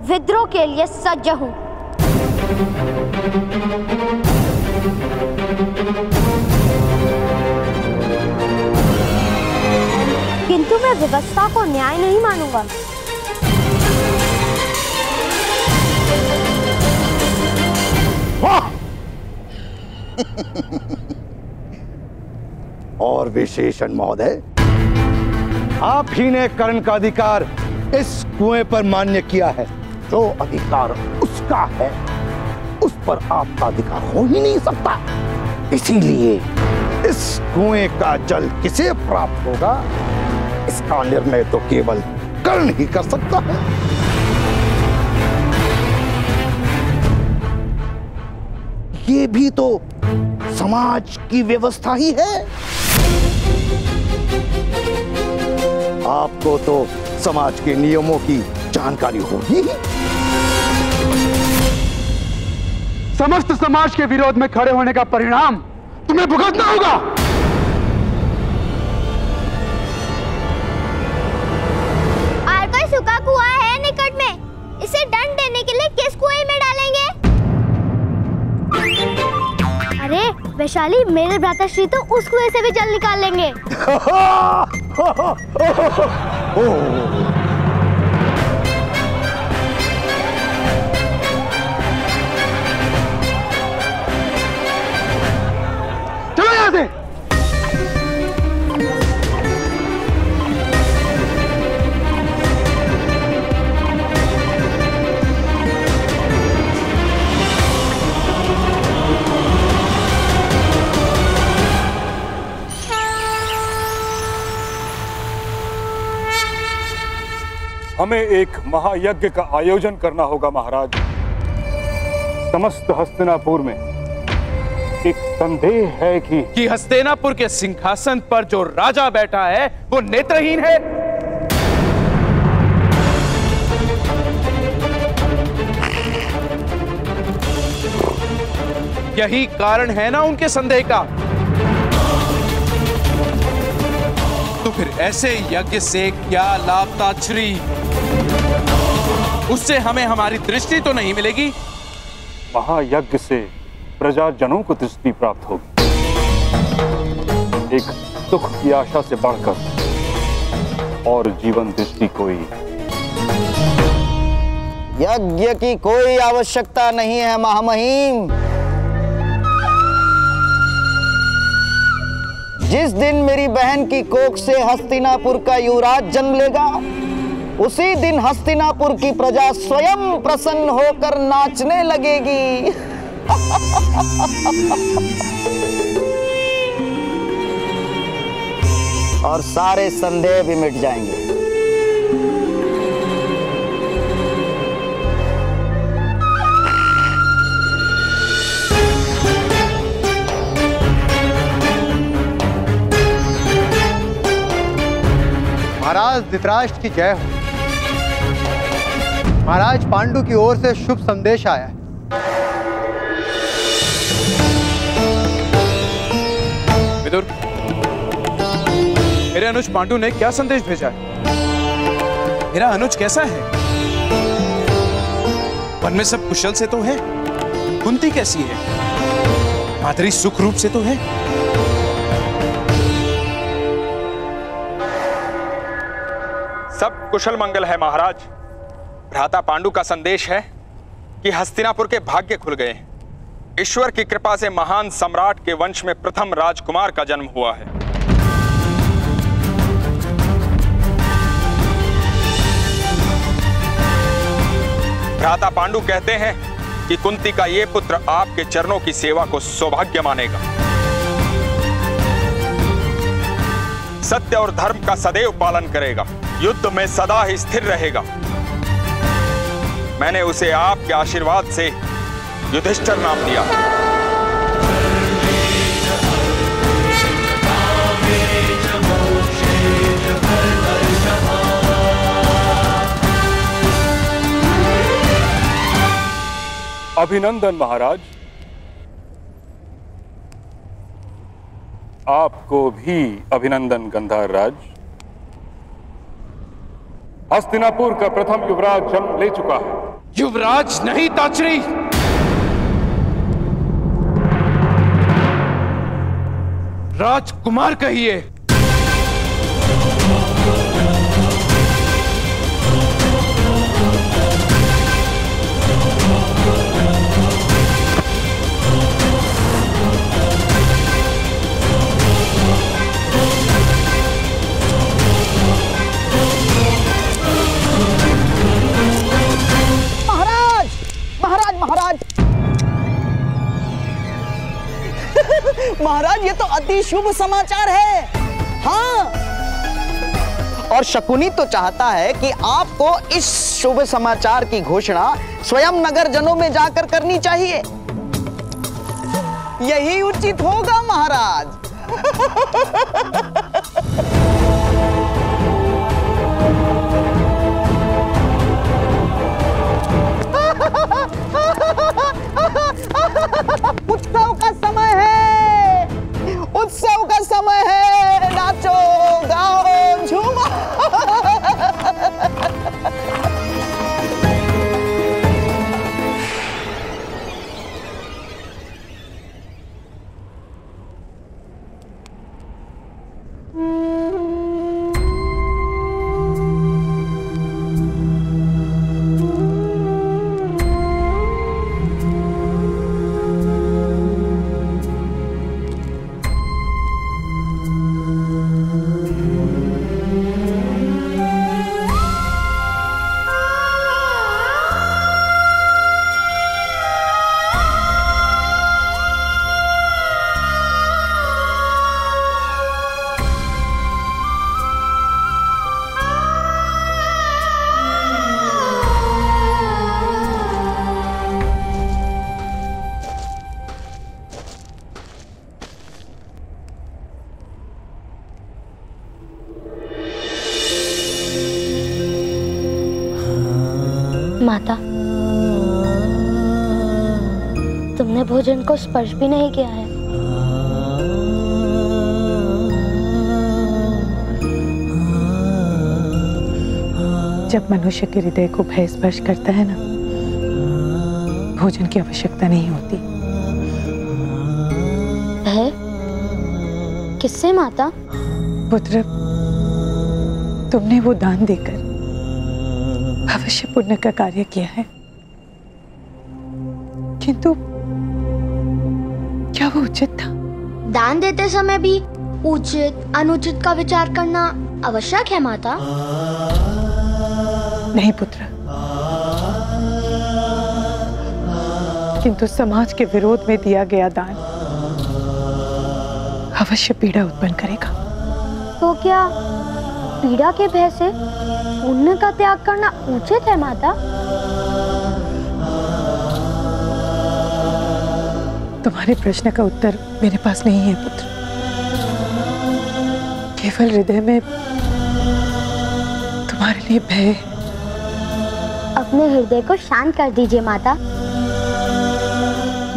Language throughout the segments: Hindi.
विद्रोह के लिए सज्ज हूं। किंतु मैं व्यवस्था को न्याय नहीं मानूंगा। और विशेषण महोदय, आप ही ने कर्ण का अधिकार इस कुएं पर मान्य किया है। जो अधिकार उसका है उस पर आपका अधिकार हो ही नहीं सकता। इसीलिए इस कुएं का जल किसे प्राप्त होगा, इसका निर्णय तो केवल कर्ण ही कर सकता है। ये भी तो समाज की व्यवस्था ही है। आपको तो समाज के नियमों की जानकारी होगी। समस्त समाज के विरोध में खड़े होने का परिणाम तुम्हें भुगतना होगा। और कोई सूखा कुआं है निकट में, इसे दंड देने के लिए किस कुएं में डालेंगे? अरे वैशाली, मेरे भ्राताश्री तो उस कुएं से भी जल निकाल लेंगे। चलो यहां से। हमें एक महायज्ञ का आयोजन करना होगा महाराज। समस्त हस्तिनापुर में एक संदेह है कि हस्तिनापुर के सिंहासन पर जो राजा बैठा है वो नेत्रहीन है। यही कारण है ना उनके संदेह का। तो फिर ऐसे यज्ञ से क्या लाभ ताच्छ्री? उससे हमें हमारी दृष्टि तो नहीं मिलेगी। महायज्ञ से प्रजाजनों को दृष्टि प्राप्त होगी। एक सुख की आशा से बढ़कर और जीवन दृष्टि कोई। यज्ञ की कोई आवश्यकता नहीं है महामहिम। जिस दिन मेरी बहन की कोख से हस्तिनापुर का युवराज जन्म लेगा, उसी दिन हस्तिनापुर की प्रजा स्वयं प्रसन्न होकर नाचने लगेगी। और सारे संदेह भी मिट जाएंगे। महाराज धृतराष्ट्र की जय हो। महाराज पांडु की ओर से शुभ संदेश आया है। विदुर, मेरे अनुज पांडु ने क्या संदेश भेजा है? मेरा अनुज कैसा है? वन में सब कुशल से तो है? कुंती कैसी है? माधुरी सुख रूप से तो है? सब कुशल मंगल है महाराज। भ्राता पांडु का संदेश है कि हस्तिनापुर के भाग्य खुल गए। ईश्वर की कृपा से महान सम्राट के वंश में प्रथम राजकुमार का जन्म हुआ है। भ्राता पांडु कहते हैं कि कुंती का ये पुत्र आपके चरणों की सेवा को सौभाग्य मानेगा। सत्य और धर्म का सदैव पालन करेगा, युद्ध में सदा ही स्थिर रहेगा। मैंने उसे आपके आशीर्वाद से युधिष्ठिर नाम दिया। अभिनंदन महाराज। आपको भी अभिनंदन गंधार राज। हस्तिनापुर का प्रथम युवराज जन्म ले चुका है। युवराज नहीं ताचरी, राजकुमार कहिए। महाराज, ये तो अति शुभ समाचार है। हाँ, और शकुनी तो चाहता है कि आपको इस शुभ समाचार की घोषणा स्वयं नगर जनों में जाकर करनी चाहिए। यही उचित होगा महाराज। उत्सव का समय है, उत्सव का समय है। नाचो, गाओ, झूमो। माता, तुमने भोजन को स्पर्श भी नहीं किया है। जब मनुष्य के हृदय को भय स्पर्श करता है ना, भोजन की आवश्यकता नहीं होती। भय? किससे माता? पुत्र, तुमने वो दान देकर अवश्य पुण्य का कार्य किया है, किंतु क्या वो उचित था? दान देते समय भी उचित अनुचित का विचार करना आवश्यक है माता। नहीं पुत्र, किंतु समाज के विरोध में दिया गया दान अवश्य पीड़ा उत्पन्न करेगा। तो क्या पीड़ा के भय से पुण्य का त्याग करना उचित है माता? तुम्हारे प्रश्न का उत्तर मेरे पास नहीं है पुत्र। केवल हृदय में तुम्हारे लिए भय। अपने हृदय को शांत कर दीजिए माता।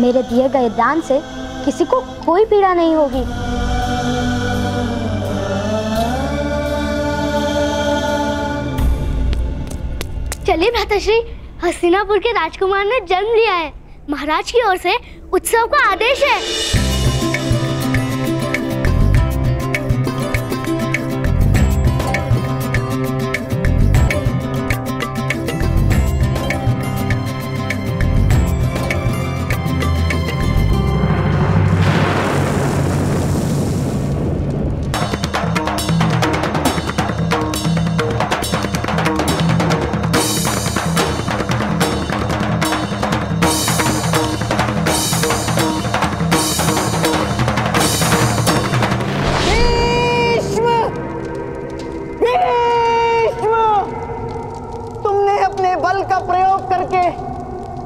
मेरे दिए गए दान से किसी को कोई पीड़ा नहीं होगी। चलिए भ्राताश्री, हस्तिनापुर के राजकुमार ने जन्म लिया है। महाराज की ओर से उत्सव का आदेश है।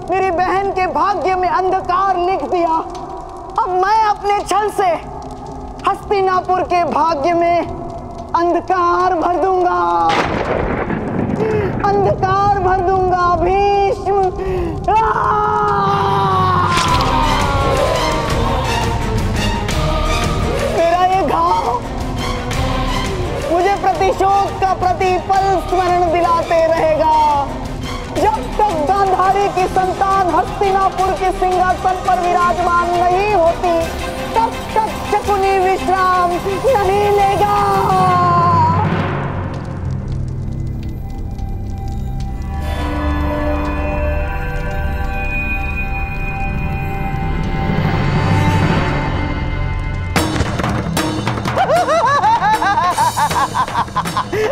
मेरी बहन के भाग्य में अंधकार लिख दिया। अब मैं अपने छल से हस्तिनापुर के भाग्य में अंधकार भर दूंगा, अंधकार भर दूंगा। भीष्म, मेरा ये घाव मुझे प्रतिशोध का प्रतिपल स्मरण दिलाते रहेगा। जब तक गांधारी हस्तिनापुर के सिंहासन पर विराजमान नहीं होती, तब तक शकुनी विश्राम नहीं लेगा।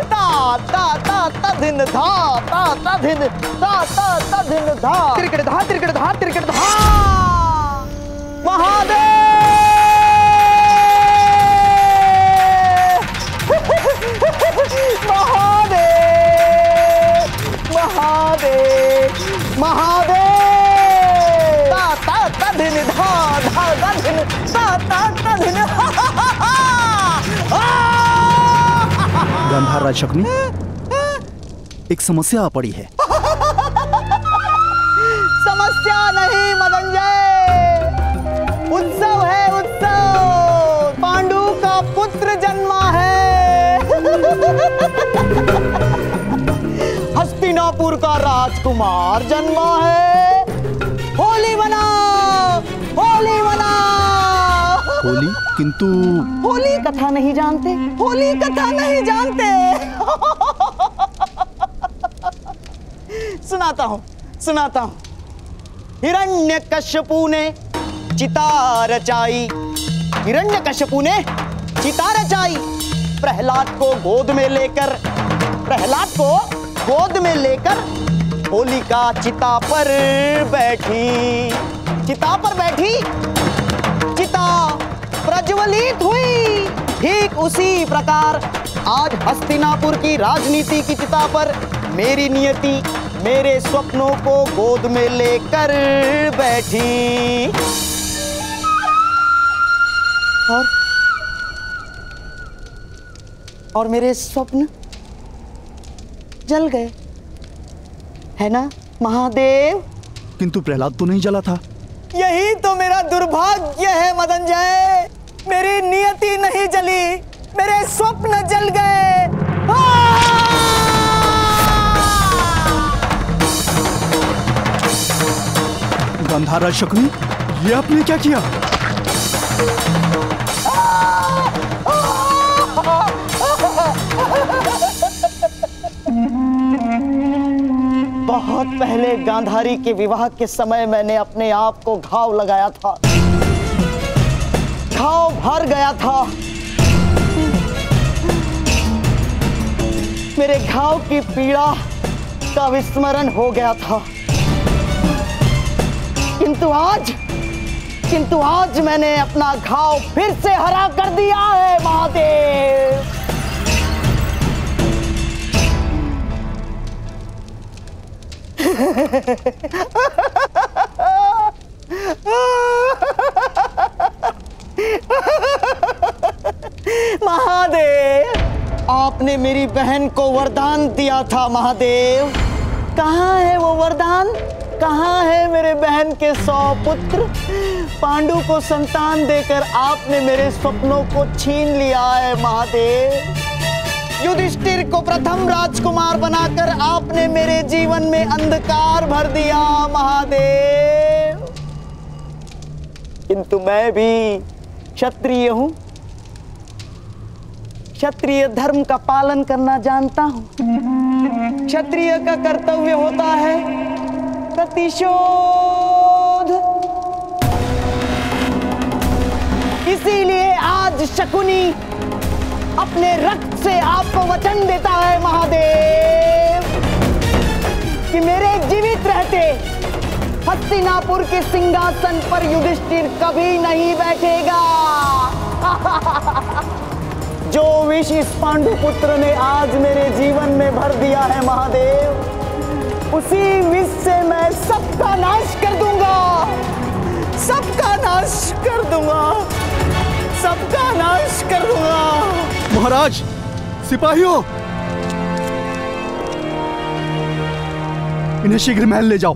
ता ता ता ता धिन धा ता ता धिन ता ता ता धिन धा तिरकड़ धा तिरकड़ धा तिरकड़ धा। महादेव महादेव महादेव महादेव ता ता ता धिन धा धा धा धिन ता ता ता धिन। गंधार राज शकुनी, एक समस्या आ पड़ी है। समस्या नहीं मदनजय, उत्सव है उत्सव। पांडु का पुत्र जन्मा है। हस्तिनापुर का राजकुमार जन्मा है। होली मनाओ, होली मनाओ। होली? किंतु होली कथा नहीं जानते, होली कथा नहीं जानते। सुनाता हूं। हिरण्यकश्यपु ने चिता रचाई, हिरण्यकश्यपु ने चिता रचाई। प्रहलाद को गोद में लेकर होलिका चिता पर बैठी, चिता प्रज्वलित हुई। ठीक उसी प्रकार आज हस्तिनापुर की राजनीति की चिता पर मेरी नियति मेरे स्वप्नों को गोद में लेकर बैठी। और मेरे स्वप्न जल गए, है ना महादेव? किंतु प्रहलाद तो नहीं जला था। यही तो मेरा दुर्भाग्य है मदनजय, मेरी नियति नहीं जली, मेरे स्वप्न जल गए। गंधार राज शकुनी, ये आपने क्या किया? बहुत पहले गांधारी के विवाह के समय मैंने अपने आप को घाव लगाया था, घाव भर गया था। मेरे घाव की पीड़ा का विस्मरण हो गया था। किंतु आज मैंने अपना घाव फिर से हरा कर दिया है महादेव। महादेव, आपने मेरी बहन को वरदान दिया था महादेव। कहाँ है वो वरदान? कहाँ है मेरे बहन के 100 पुत्र? पांडु को संतान देकर आपने मेरे स्वप्नों को छीन लिया है महादेव। युधिष्ठिर को प्रथम राजकुमार बनाकर आपने मेरे जीवन में अंधकार भर दिया महादेव। किंतु मैं भी क्षत्रिय हूं, क्षत्रिय धर्म का पालन करना जानता हूं। क्षत्रिय का कर्तव्य होता है प्रतिशोध। इसीलिए आज शकुनी अपने रक्त से आपको वचन देता है महादेव कि मेरे जीवित रहते हस्तिनापुर के सिंहासन पर युधिष्ठिर कभी नहीं बैठेगा। जो विष इस पांडु पुत्र ने आज मेरे जीवन में भर दिया है महादेव, उसी विष से मैं सबका नाश कर दूंगा, सबका नाश कर दूंगा, सबका नाश कर दूंगा। महाराज, सिपाहियों, इन्हें शीघ्र महल ले जाओ।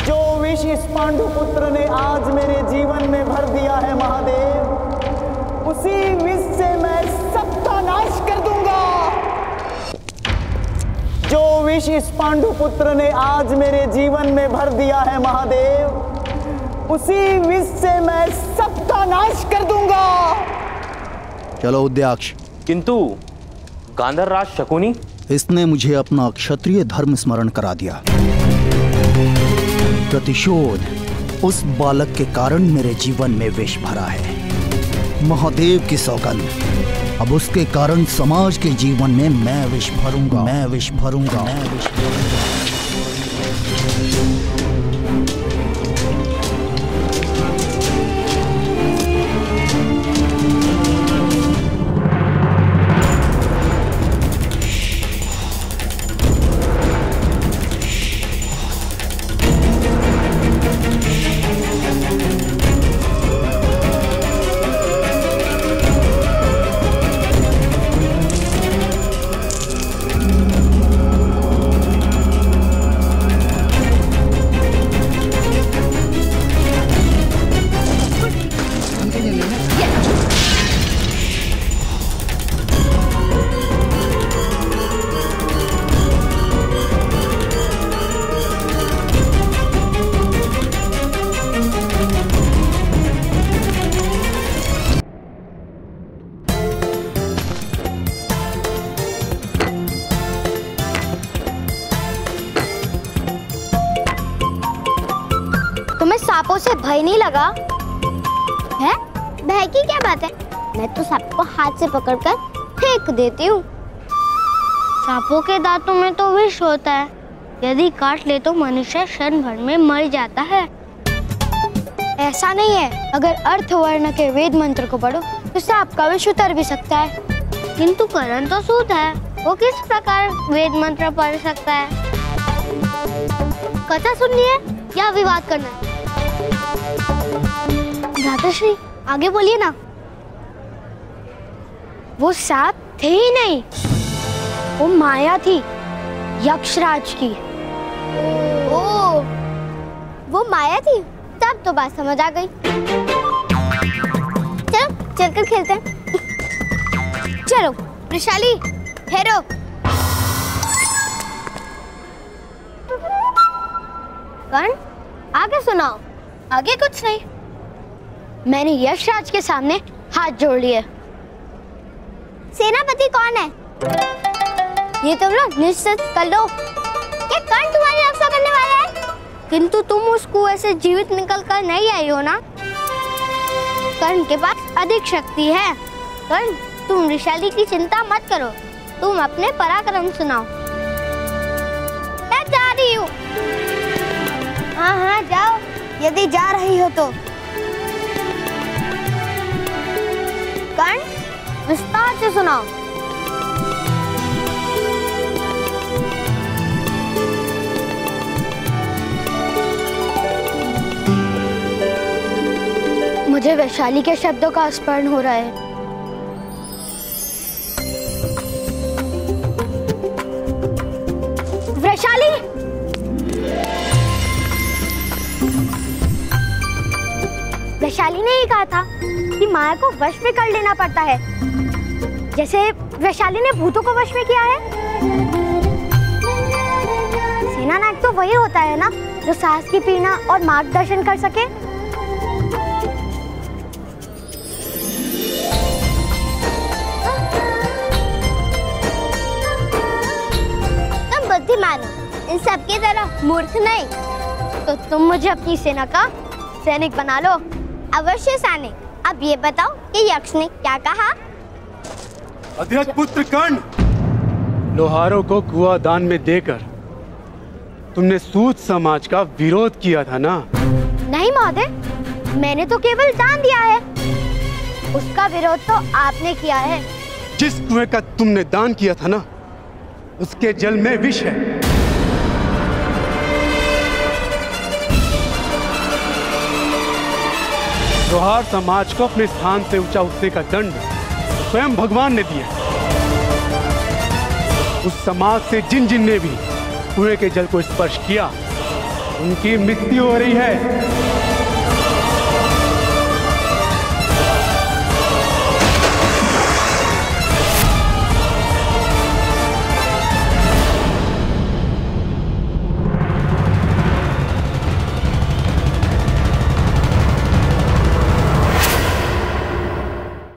जो विष इस पांडु पुत्र ने आज मेरे जीवन में भर दिया है महादेव, उसी विष से मैं सबका नाश कर दूंगा। जो विष इस पांडु पुत्र ने आज मेरे जीवन में भर दिया है महादेव, उसी विष से मैं सबका नाश कर दूंगा। चलो उद्याक्ष। किंतु गांधर्वराज शकुनी, इसने मुझे अपना क्षत्रिय धर्म स्मरण करा दिया। प्रतिशोध उस बालक के कारण मेरे जीवन में विष भरा है। महादेव की सौगंध, अब उसके कारण समाज के जीवन में मैं विष भरूंगा, मैं विष भरूंगा, मैं विष भरूंगा। सांपों से भय नहीं लगा है? भय की क्या बात है? मैं तो सबको हाथ से पकड़कर फेंक देती हूँ। सांपों के दांतों में तो विष होता है, यदि काट ले तो मनुष्य क्षण भर में मर जाता है। ऐसा नहीं है, अगर अर्थवर्ण के वेद मंत्र को पढ़ो तो सांप का विष उतर भी सकता है। किंतु करण तो सूत है, वो किस प्रकार वेद मंत्र पढ़ सकता है? कथा सुननी है या विवाद करना है? भ्राताश्री आगे बोलिए ना। वो सांप थे ही नहीं, वो माया थी यक्षराज की। ओ, वो माया थी, तब तो बात समझ आ गई। चलो चलकर खेलते हैं। चलो वृषाली ठहरो। कर्ण आगे सुनाओ। आगे कुछ नहीं, मैंने यक्षराज के सामने हाथ जोड़ लिए। सेनापति कौन है ये तुम लोग निश्चित कर लो। क्या कर्ण तुम्हारी रक्षा करने वाला है? किंतु तुम उस कुएं से जीवित निकल कर नहीं आई हो ना। कर्ण के पास अधिक शक्ति है। कर्ण तुम वृषाली की चिंता मत करो, तुम अपने पराक्रम सुनाओ। मैं जा रही हूँ। हाँ हाँ जाओ, यदि जा रही हो तो। कर्ण विस्तार से सुनाओ। मुझे वैशाली के शब्दों का स्मरण हो रहा है। वैशाली, वैशाली ने ही कहा था कि माया को वश में कर लेना पड़ता है, जैसे वैशाली ने भूतों को वश में किया है। सेना नायक तो वही होता है ना जो साहस की प्रेरणा और मार्गदर्शन कर सके। तुम बुद्धिमान हो, इन सब की तरह मूर्ख नहीं। तो तुम मुझे अपनी सेना का सैनिक बना लो। अवश्य सैनिक। अब ये बताओ कि यक्ष ने क्या कहा? अध्यक्ष पुत्र कर्ण, लोहारों को कुआं दान में देकर तुमने सूत समाज का विरोध किया था ना? नहीं महोदय, मैंने तो केवल दान दिया है, उसका विरोध तो आपने किया है। जिस कुएं का तुमने दान किया था ना, उसके जल में विष है। लोहार समाज को अपने स्थान से ऊंचा उठने का दंड स्वयं भगवान ने दिया। उस समाज से जिन जिन ने भी कुएं के जल को स्पर्श किया, उनकी मृत्यु हो रही है।